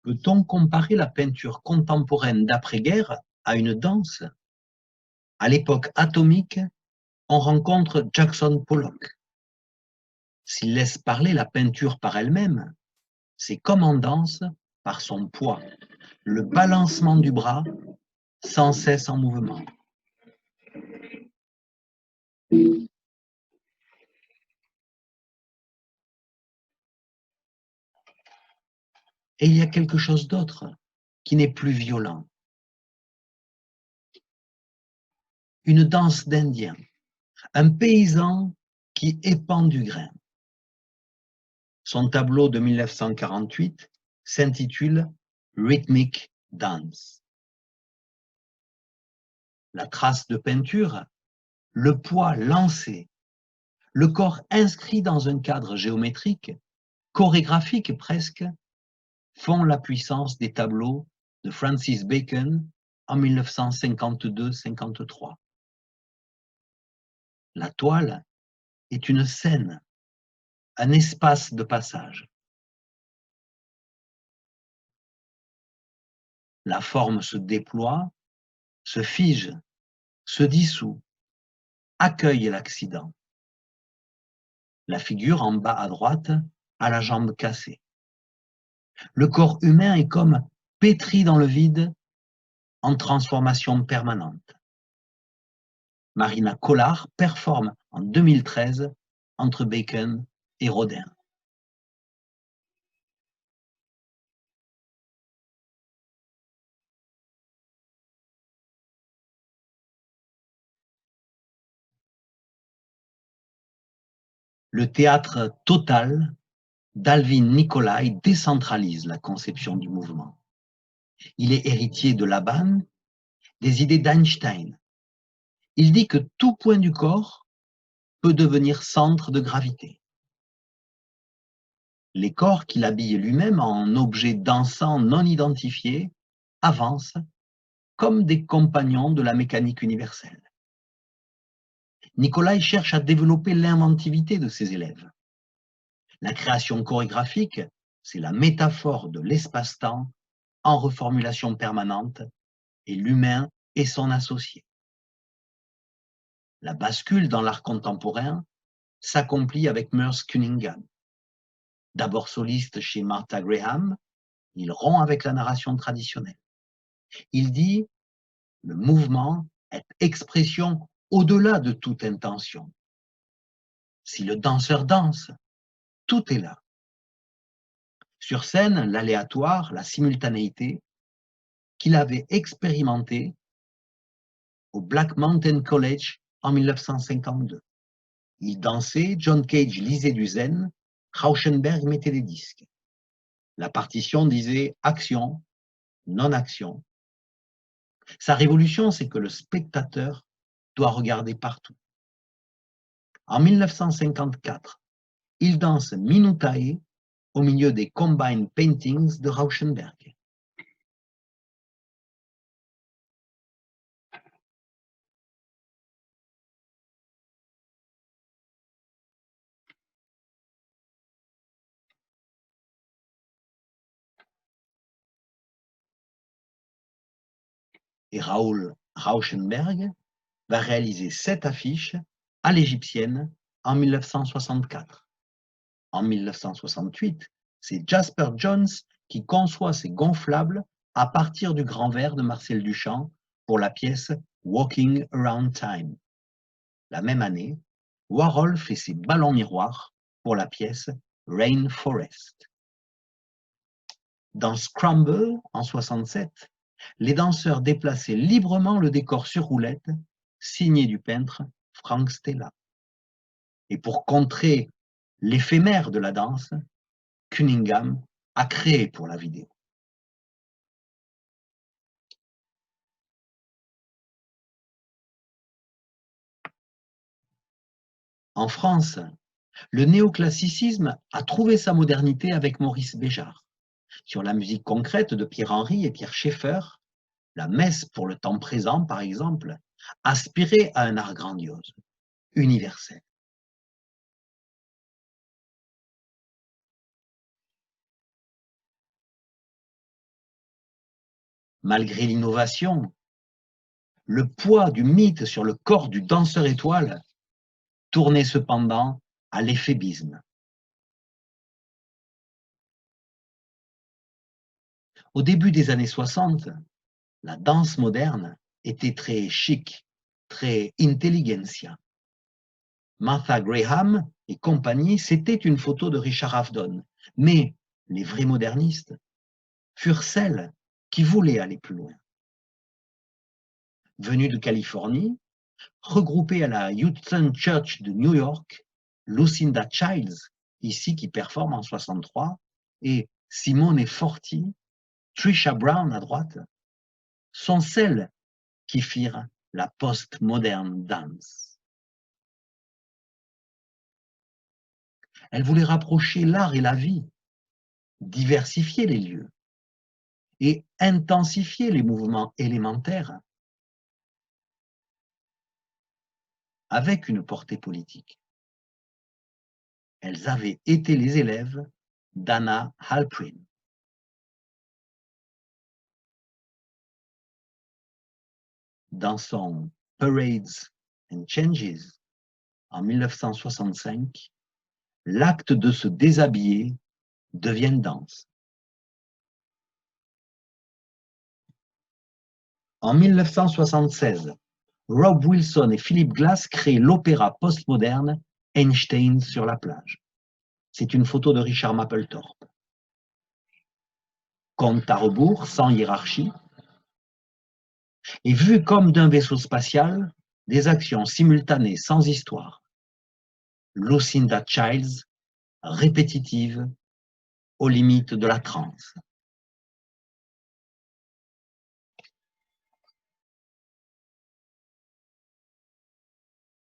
Peut-on comparer la peinture contemporaine d'après-guerre à une danse? À l'époque atomique, on rencontre Jackson Pollock. S'il laisse parler la peinture par elle-même, c'est comme en danse par son poids, le balancement du bras sans cesse en mouvement. Et il y a quelque chose d'autre qui n'est plus violent. Une danse d'Indien, un paysan qui épand du grain. Son tableau de 1948 s'intitule Rhythmic Dance. La trace de peinture, le poids lancé, le corps inscrit dans un cadre géométrique, chorégraphique presque, font la puissance des tableaux de Francis Bacon en 1952-53. La toile est une scène, un espace de passage. La forme se déploie, se fige, se dissout, accueille l'accident. La figure en bas à droite a la jambe cassée. Le corps humain est comme pétri dans le vide en transformation permanente. Marina Kolar performe en 2013 entre Bacon et Rodin. Le théâtre total d'Alvin Nicolai décentralise la conception du mouvement. Il est héritier de Laban, des idées d'Einstein. Il dit que tout point du corps peut devenir centre de gravité. Les corps qu'il habille lui-même en objets dansants non identifiés avancent comme des compagnons de la mécanique universelle. Nicolai cherche à développer l'inventivité de ses élèves. La création chorégraphique, c'est la métaphore de l'espace-temps en reformulation permanente et l'humain et son associé. La bascule dans l'art contemporain s'accomplit avec Merce Cunningham. D'abord soliste chez Martha Graham, il rompt avec la narration traditionnelle. Il dit « Le mouvement est expression au-delà de toute intention. Si le danseur danse, tout est là. » Sur scène, l'aléatoire, la simultanéité, qu'il avait expérimenté au Black Mountain College en 1952. Il dansait, John Cage lisait du zen, Rauschenberg mettait des disques. La partition disait action, non-action. Sa révolution, c'est que le spectateur doit regarder partout. En 1954, il danse Minutae au milieu des Combined Paintings de Rauschenberg. Et Raoul Rauschenberg va réaliser 7 affiches à l'égyptienne en 1964. En 1968, c'est Jasper Johns qui conçoit ces gonflables à partir du grand verre de Marcel Duchamp pour la pièce Walking Around Time. La même année, Warhol fait ses ballons miroirs pour la pièce Rainforest. Dans Scramble, en 67, les danseurs déplaçaient librement le décor sur roulette, signé du peintre Frank Stella. Et pour contrer l'éphémère de la danse, Cunningham a créé pour la vidéo. En France, le néoclassicisme a trouvé sa modernité avec Maurice Béjart. Sur la musique concrète de Pierre-Henry et Pierre Schaeffer, la messe pour le temps présent, par exemple, aspirait à un art grandiose, universel. Malgré l'innovation, le poids du mythe sur le corps du danseur étoile tournait cependant à l'éphébisme. Au début des années 60, la danse moderne était très chic, très intelligentsia. Martha Graham et compagnie, c'était une photo de Richard Avedon. Mais les vrais modernistes furent celles qui voulaient aller plus loin. Venues de Californie, regroupées à la Houston Church de New York, Lucinda Childs, ici qui performe en 63, et Simone Forti, Trisha Brown à droite, sont celles qui firent la post-modern dance. Elles voulaient rapprocher l'art et la vie, diversifier les lieux et intensifier les mouvements élémentaires avec une portée politique. Elles avaient été les élèves d'Anna Halprin. Dans son Parades and Changes, en 1965, l'acte de se déshabiller devient une danse. En 1976, Rob Wilson et Philip Glass créent l'opéra postmoderne Einstein sur la plage. C'est une photo de Richard Mapplethorpe. Compte à rebours, sans hiérarchie, et vu comme d'un vaisseau spatial, des actions simultanées sans histoire. Lucinda Childs, répétitive, aux limites de la transe.